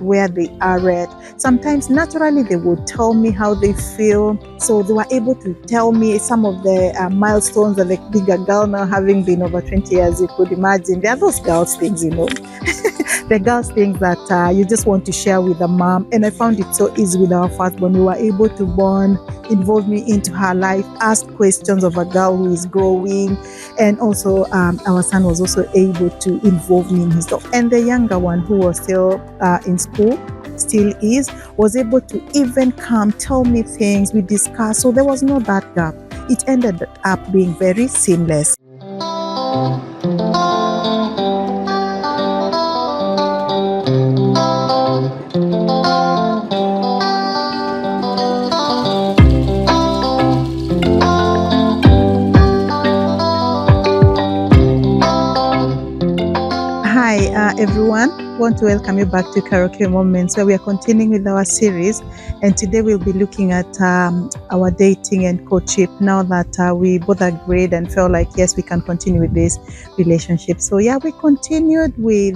where they are at. Sometimes naturally they would tell me how they feel. So they were able to tell me some of the milestones that the bigger girl, now having been over 20 years, you could imagine. There are those girls things, the girls things that you just want to share with the mom. And I found it so easy with our firstborn. We were able to bond, involve me into her life, ask questions of a girl who is growing. And also our son was also able to involve me in his life. And the younger one, who was still in school, still is, was able to even come tell me things, we discussed. So there was no that gap. It ended up being very seamless. Hi everyone, want to welcome you back to Karaoke Moments, where we are continuing with our series, and today we'll be looking at our dating and courtship now that we both agreed and felt like yes, we can continue with this relationship. So yeah, we continued with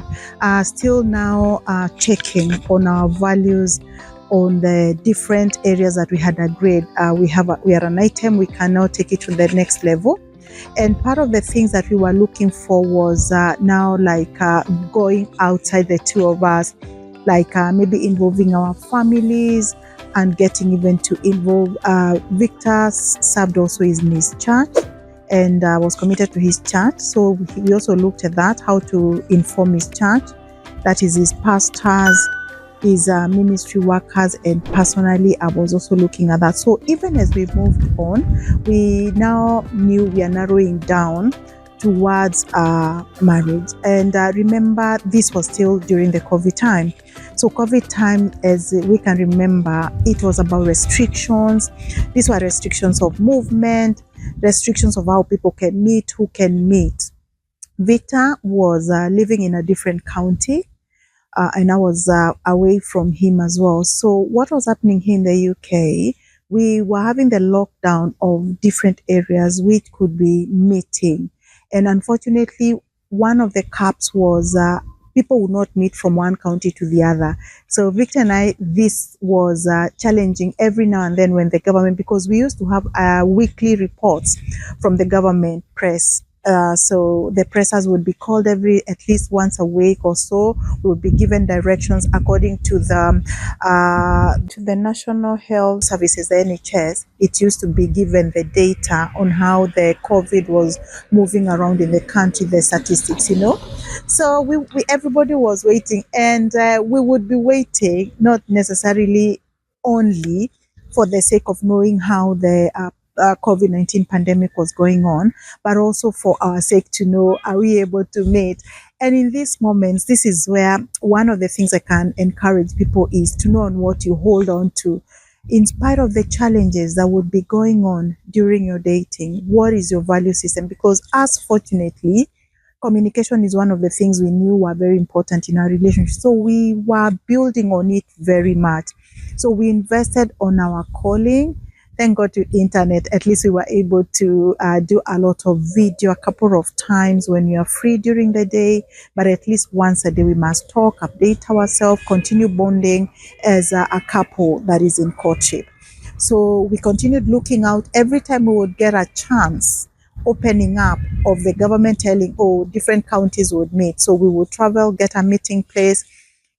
still now checking on our values, on the different areas that we had agreed. We are an item, we can now take it to the next level. And part of the things that we were looking for was now going outside the two of us, maybe involving our families and getting even to involve Victor served also in his church and was committed to his church. So we also looked at that, how to inform his church, that is his pastors, his ministry workers, and personally I was also looking at that. So even as we moved on, we now knew we are narrowing down towards marriage. And remember, this was still during the COVID time. So COVID time, as we can remember, it was about restrictions. These were restrictions of movement, restrictions of how people can meet, who can meet. Victor was living in a different county, and I was away from him as well. So what was happening here in the UK, we were having the lockdown of different areas which could be meeting. And unfortunately, one of the caps was people would not meet from one county to the other. So Victor and I, this was challenging every now and then when the government, because we used to have weekly reports from the government press. So the pressers would be called at least once a week or so. We would be given directions according to the National Health Services, the NHS. It used to be given the data on how the COVID was moving around in the country, the statistics, So we everybody was waiting, and we would be waiting, not necessarily only for the sake of knowing how the COVID-19 pandemic was going on, but also for our sake to know, are we able to meet? And in these moments, this is where one of the things I can encourage people is to know on what you hold on to. In spite of the challenges that would be going on during your dating, what is your value system? Because us, fortunately, communication is one of the things we knew were very important in our relationship. So we were building on it very much. So we invested on our calling. Thank God to internet, at least we were able to do a lot of video a couple of times when we are free during the day, but at least once a day we must talk, update ourselves, continue bonding as a couple that is in courtship. So we continued looking out every time we would get a chance, opening up of the government telling, different counties would meet. So we would travel, get a meeting place,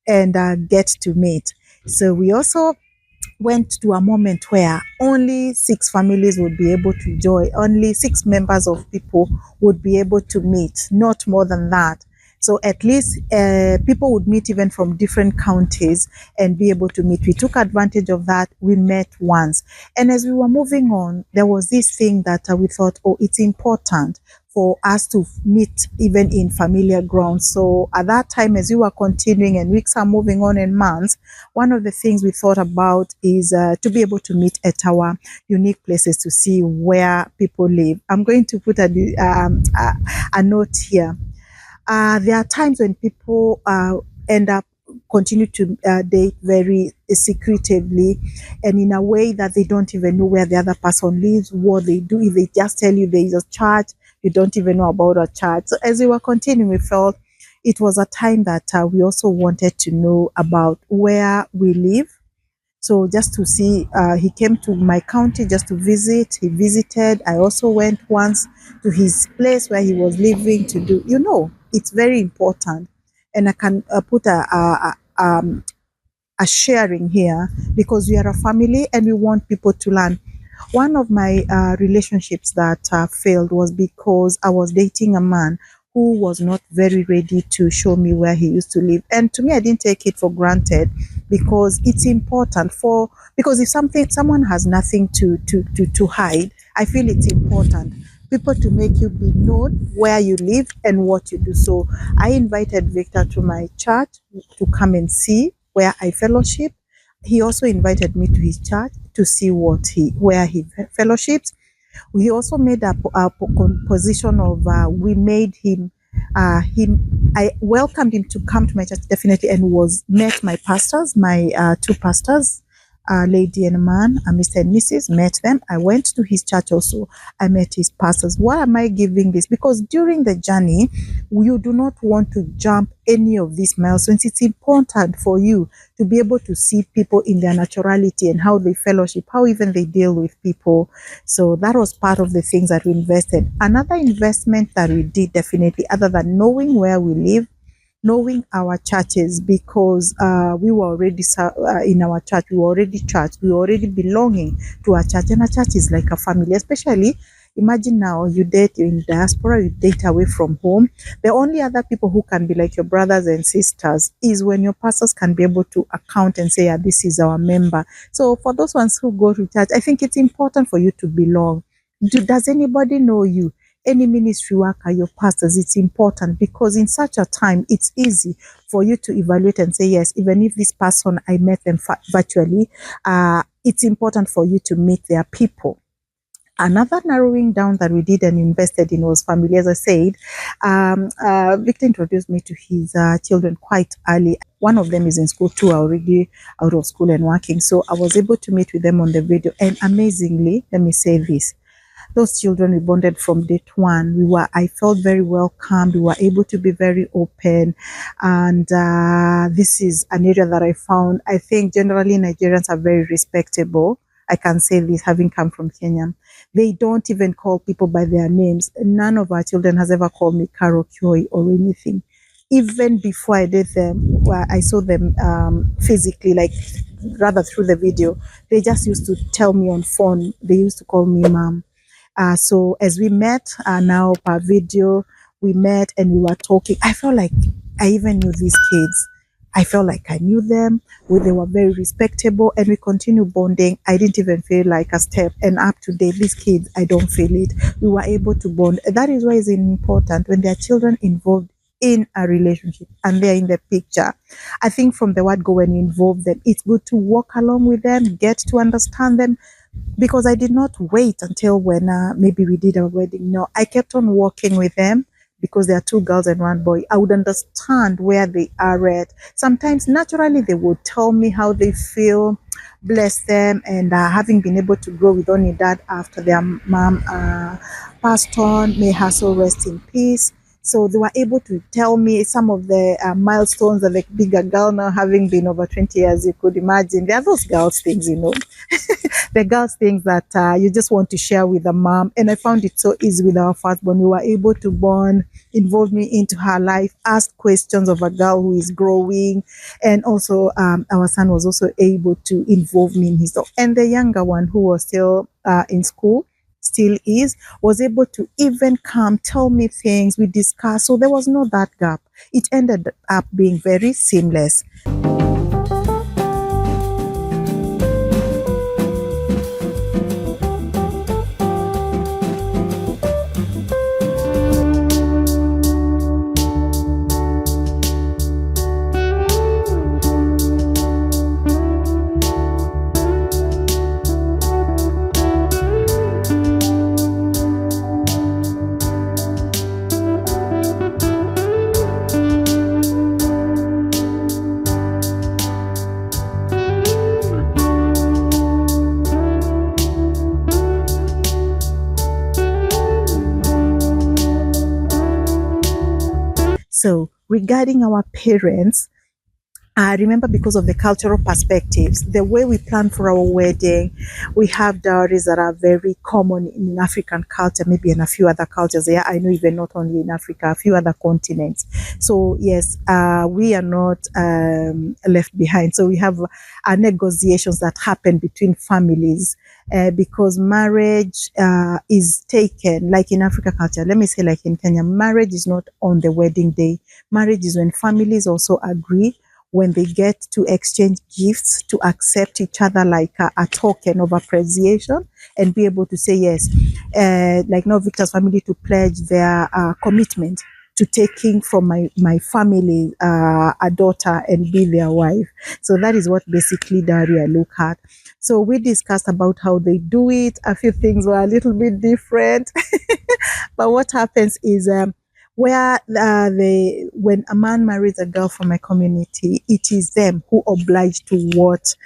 and get to meet. So we also went to a moment where only 6 families would be able to join, only 6 members of people would be able to meet, not more than that. So at least people would meet even from different counties and be able to meet. We took advantage of that. We met once. And as we were moving on, there was this thing that we thought, it's important for us to meet even in familiar ground. So at that time, as we were continuing and weeks are moving on and months, one of the things we thought about is to be able to meet at our unique places to see where people live. I'm going to put a note here. There are times when people end up continue to date very secretively and in a way that they don't even know where the other person lives, what they do. If they just tell you there is a church, you don't even know about a church. So as we were continuing, we felt it was a time that we also wanted to know about where we live. So just to see, he came to my county just to visit. He visited. I also went once to his place where he was living to do, it's very important. And I can put a sharing here because we are a family and we want people to learn. One of my relationships that failed was because I was dating a man who was not very ready to show me where he used to live. And to me, I didn't take it for granted because it's important because if someone has nothing to hide, I feel it's important people to make you be known where you live and what you do. So I invited Victor to my church to come and see where I fellowship. He also invited me to his church to see where he fellowships. We also made a position of we made him. I welcomed him to come to my church definitely, and was met my pastors, my two pastors, a lady and a man, Mr. and Mrs. Met them. I went to his church also. I met his pastors. Why am I giving this? Because during the journey, you do not want to jump any of these milestones. It's important for you to be able to see people in their naturality and how they fellowship, how even they deal with people. So that was part of the things that we invested. Another investment that we did definitely, other than knowing where we live, knowing our churches, because we were already in our church, we were already church, we were already belonging to a church, and a church is like a family. Especially, imagine now you date, you're in diaspora, you date away from home. The only other people who can be like your brothers and sisters is when your pastors can be able to account and say, yeah, this is our member. So for those ones who go to church, I think it's important for you to belong. Does anybody know you? Any ministry worker, your pastors, it's important because in such a time, it's easy for you to evaluate and say, yes, even if this person, I met them virtually, it's important for you to meet their people. Another narrowing down that we did and invested in was family. As I said, Victor introduced me to his children quite early. One of them is in school, two are already out of school and working. So I was able to meet with them on the video. And amazingly, let me say this, those children, we bonded from day one. I felt very welcomed. We were able to be very open. And this is an area that I found, I think generally Nigerians are very respectable. I can say this having come from Kenya. They don't even call people by their names. None of our children has ever called me Karo Kyoi or anything. Even before I did them, I saw them physically, like rather through the video, they just used to tell me on phone. They used to call me mom. So as we met now per video, we met and we were talking. I felt like I even knew these kids. I felt like I knew them. They were very respectable and we continued bonding. I didn't even feel like a step. And up to date, these kids, I don't feel it. We were able to bond. That is why it's important when there are children involved in a relationship and they're in the picture. I think from the word go, when you involve them, it's good to walk along with them, get to understand them. Because I did not wait until when maybe we did our wedding. No, I kept on walking with them because there are two girls and one boy. I would understand where they are at. Sometimes naturally they would tell me how they feel, bless them. And having been able to grow with only dad after their mom passed on, may her soul rest in peace. So they were able to tell me some of the milestones that the bigger girl now, having been over 20 years, you could imagine. There are those girls things, the girls things that you just want to share with the mom. And I found it so easy with our firstborn. We were able to bond, involve me into her life, ask questions of a girl who is growing. And also our son was also able to involve me in his life. And the younger one who was still in school, still is, was able to even come tell me things we discussed. So there was no that gap. It ended up being very seamless. So regarding our parents, I remember because of the cultural perspectives, the way we plan for our wedding, we have dowries that are very common in African culture, maybe in a few other cultures. Yeah, I know even not only in Africa, a few other continents. So yes, we are not left behind. So we have negotiations that happen between families because marriage is taken, like in Africa culture, let me say like in Kenya, marriage is not on the wedding day. Marriage is when families also agree, when they get to exchange gifts, to accept each other like a token of appreciation and be able to say yes, like now Victor's family to pledge their commitment to taking from my family a daughter and be their wife. So that is what basically Daria look at. So we discussed about how they do it. A few things were a little bit different, but what happens is where when a man marries a girl from my community, it is them who oblige to what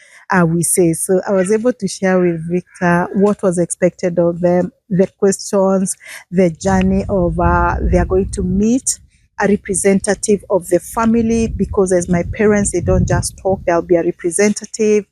we say. So I was able to share with Victor what was expected of them, the questions, the journey of they are going to meet a representative of the family, because as my parents, they don't just talk, there'll be a representative,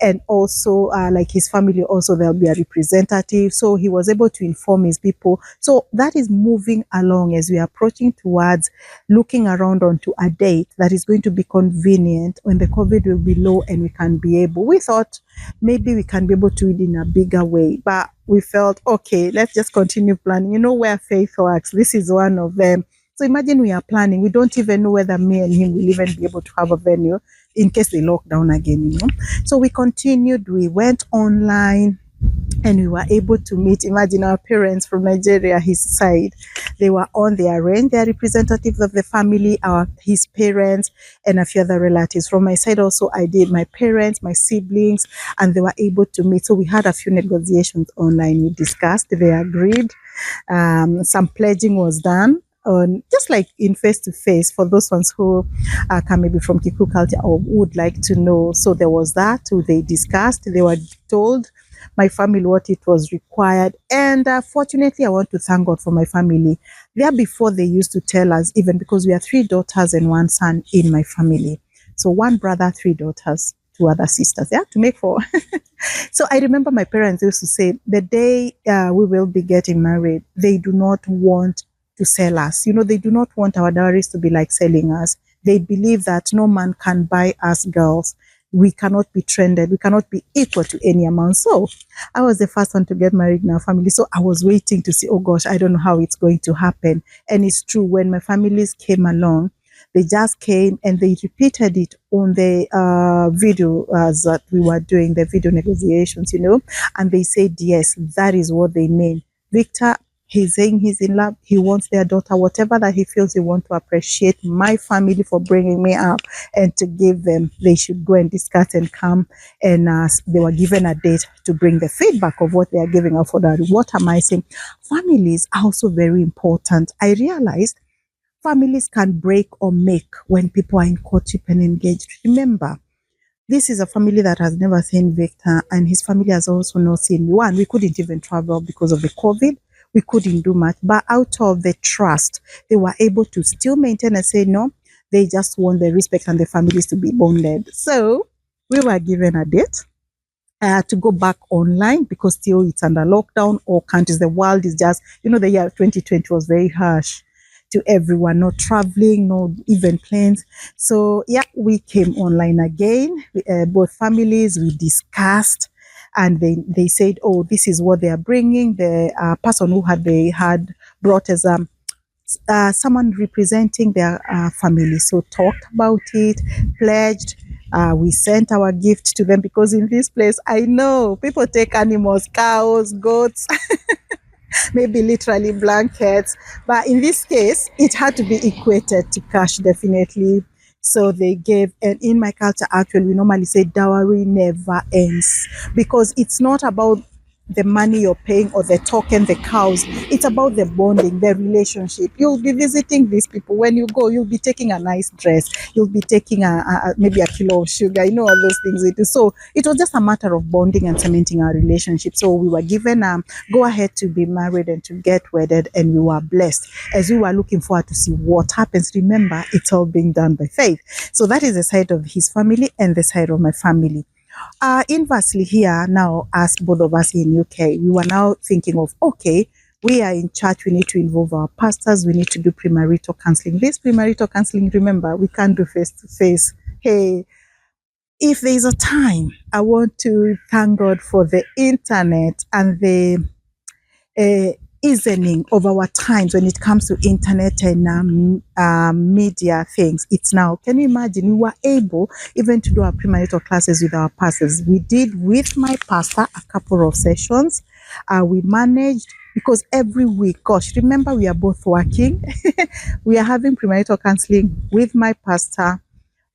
and also like his family also, there'll be a representative. So he was able to inform his people. So that is moving along as we are approaching towards looking around onto a date that is going to be convenient when the COVID will be low and we can be able, we thought maybe we can be able to do it in a bigger way, but we felt okay, let's just continue planning. You know where faith works, this is one of them. So imagine we are planning, we don't even know whether me and him will even be able to have a venue in case they lock down again, you know. So we continued, we went online, and we were able to meet. Imagine our parents from Nigeria, his side, they were on, they arranged their representatives of the family, his parents, and a few other relatives. From my side also, I did my parents, my siblings, and they were able to meet. So we had a few negotiations online. We discussed, they agreed. Some pledging was done. Just like in face to face for those ones who come maybe from Kiku culture or would like to know. So there was that. They discussed, they were told my family what it was required. And fortunately, I want to thank God for my family. There before, they used to tell us, even because we are 3 daughters and 1 son in my family. So 1 brother, 3 daughters, 2 other sisters, yeah, to make 4. So I remember my parents used to say, the day we will be getting married, they do not want to sell us. You know, they do not want our dowries to be like selling us. They believe that no man can buy us girls. We cannot be trended. We cannot be equal to any amount. So I was the first one to get married in our family. So I was waiting to see, oh gosh, I don't know how it's going to happen. And it's true, when my families came along, they just came and they repeated it on the video that we were doing, the video negotiations, you know, and they said, yes, that is what they mean. Victor, he's saying he's in love. He wants their daughter, whatever that he feels, he wants to appreciate my family for bringing me up and to give them. They should go and discuss and come. And they were given a date to bring the feedback of what they are giving up for that. What am I saying? Families are also very important. I realized families can break or make when people are in courtship and engaged. Remember, this is a family that has never seen Victor, and his family has also not seen me. One, we couldn't even travel because of the COVID. We couldn't do much, but out of the trust, they were able to still maintain and say, no, they just want the respect and the families to be bonded. So we were given a date to go back online, because still it's under lockdown. All countries, the world is just, you know, the year 2020 was very harsh to everyone, no traveling, no even plans. So yeah, we came online again, both families, we discussed, and they said, oh, this is what they are bringing. The person who they had brought as someone representing their family. So talked about it, pledged. We sent our gift to them, because in this place, I know people take animals, cows, goats, maybe literally blankets. But in this case, it had to be equated to cash, definitely. So they gave, and in my culture, actually, we normally say dowry never ends, because it's not about the money you're paying or the token, the cows. It's about the bonding, the relationship. You'll be visiting these people. When you go, you'll be taking a nice dress. You'll be taking maybe a kilo of sugar. You know all those things we do. So it was just a matter of bonding and cementing our relationship. So we were given go ahead to be married and to get wedded, and we were blessed as we were looking forward to see what happens. Remember, it's all being done by faith. So that is the side of his family and the side of my family. Inversely here now, as both of us in UK, we were now thinking of, okay, we are in church, we need to involve our pastors, we need to do premarital counseling. This premarital counseling, remember, we can't do face to face. Hey, if there is a time, I want to thank God for the internet and the easing of our times when it comes to internet and media things. It's now, can you imagine, we were able even to do our premarital classes with our pastors. We did with my pastor a couple of sessions. We managed, because every week, gosh, remember we are both working. We are having premarital counseling with my pastor,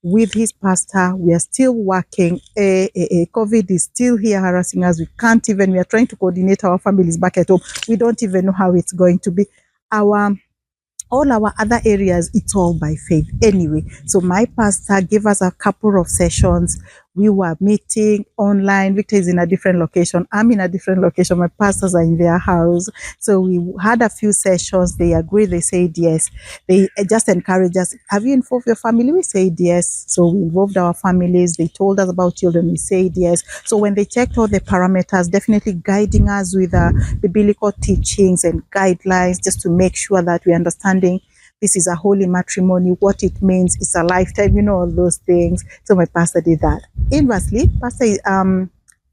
with his pastor. We are still working. COVID is still here harassing us. We can't even, we are trying to coordinate our families back at home. We don't even know how it's going to be. All our other areas, it's all by faith anyway. So my pastor gave us a couple of sessions. We were meeting online. Victor is in a different location. I'm in a different location. My pastors are in their house. So we had a few sessions. They agreed. They said yes. They just encouraged us. Have you involved your family? We said yes. So we involved our families. They told us about children. We said yes. So when they checked all the parameters, definitely guiding us with biblical teachings and guidelines, just to make sure that we understanding this is a holy matrimony, what it means, it's a lifetime, you know, all those things. So my pastor did that. Inversely,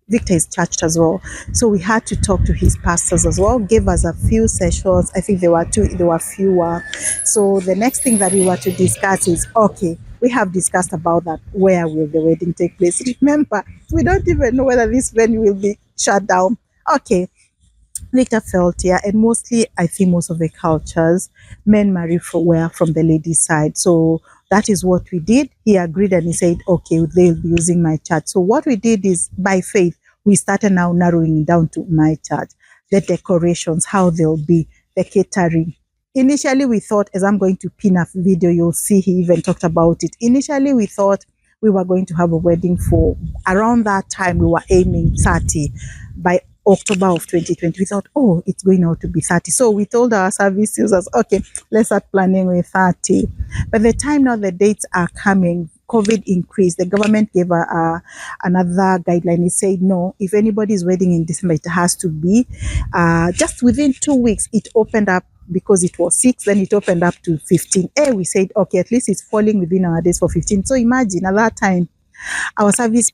Victor is churched as well. So we had to talk to his pastors as well, gave us a few sessions. I think there were fewer. So the next thing that we were to discuss is, okay, we have discussed about that. Where will the wedding take place? Remember, we don't even know whether this venue will be shut down. Okay. Victor felt, yeah, and mostly, I think most of the cultures, men marry were from the ladies' side. So that is what we did. He agreed and he said, okay, they'll be using my church. So what we did is, by faith, we started now narrowing it down to my church, the decorations, how they'll be, the catering. Initially, we thought, as I'm going to pin a video, you'll see he even talked about it. Initially, we thought we were going to have a wedding for around that time. We were aiming 30 by October of 2020. We thought, oh, it's going out to be 30. So we told our service users, okay, let's start planning with 30. By the time now the dates are coming, COVID increased. The government gave another guideline. It said, no, if anybody's wedding in December, it has to be just within 2 weeks. It opened up, because it was 6, then it opened up to 15. We said, okay, at least it's falling within our days for 15. So imagine at that time, our service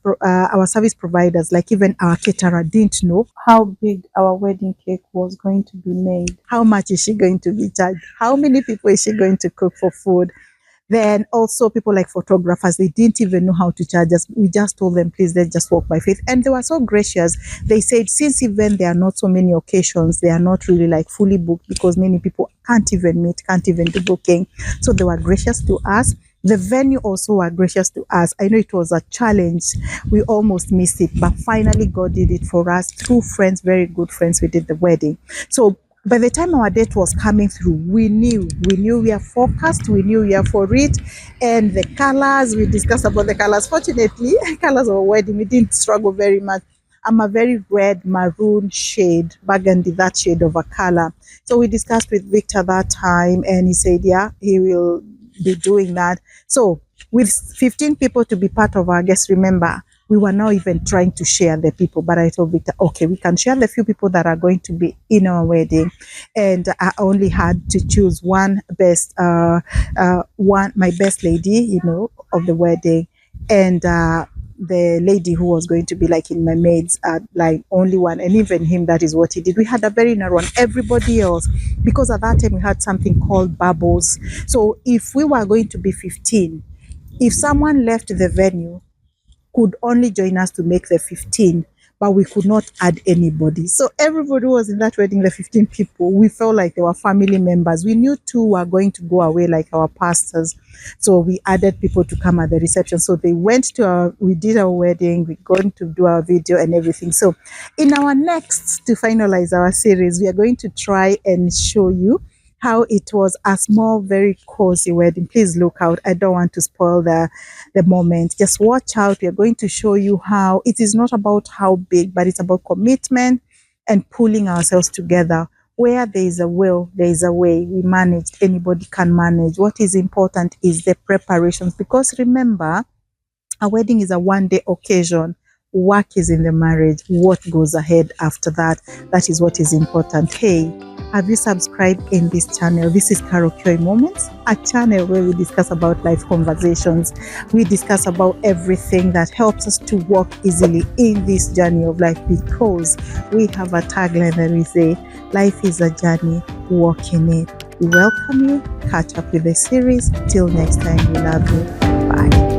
providers, like even our caterer, didn't know how big our wedding cake was going to be made. How much is she going to be charged? How many people is she going to cook for food? Then also people like photographers, they didn't even know how to charge us. We just told them, please, let's just walk by faith. And they were so gracious. They said, since even there are not so many occasions, they are not really like fully booked, because many people can't even meet, can't even do booking. So they were gracious to us. The venue also were gracious to us. I know it was a challenge. We almost missed it, but finally God did it for us through friends, very good friends. We did the wedding. So by the time our date was coming through, we knew we are focused, we knew we are for it. And the colors, we discussed about the colors. Fortunately, colors of a wedding, we didn't struggle very much. I'm a very red maroon shade, burgundy, that shade of a color. So we discussed with Victor that time, and he said, yeah, he will be doing that. So with 15 people to be part of our guests, remember, we were now even trying to share the people, but I told Victor, okay, we can share the few people that are going to be in our wedding. And I only had to choose my best lady, you know, of the wedding, and the lady who was going to be like in my maids, like only one, and even him, that is what he did. We had a very narrow one. Everybody else, because at that time we had something called bubbles. So if we were going to be 15, if someone left the venue, could only join us to make the 15, but we could not add anybody. So everybody was in that wedding, the 15 people. We felt like they were family members. We knew two were going to go away like our pastors. So we added people to come at the reception. So they went to we did our wedding, we're going to do our video and everything. So in our next, to finalize our series, we are going to try and show you how it was a small, very cozy wedding. Please look out. I don't want to spoil the moment. Just watch out. We are going to show you how it is not about how big, but it's about commitment and pulling ourselves together. Where there is a will, there is a way. We managed. Anybody can manage. What is important is the preparations, because remember, a wedding is a one-day occasion. Work is in the marriage. What goes ahead after that? That is what is important. Hey, have you subscribed in this channel? This is Carol Koi Moments, a channel where we discuss about life conversations. We discuss about everything that helps us to walk easily in this journey of life, because we have a tagline that we say, life is a journey, walk in it. We welcome you. Catch up with the series. Till next time, we love you. Bye.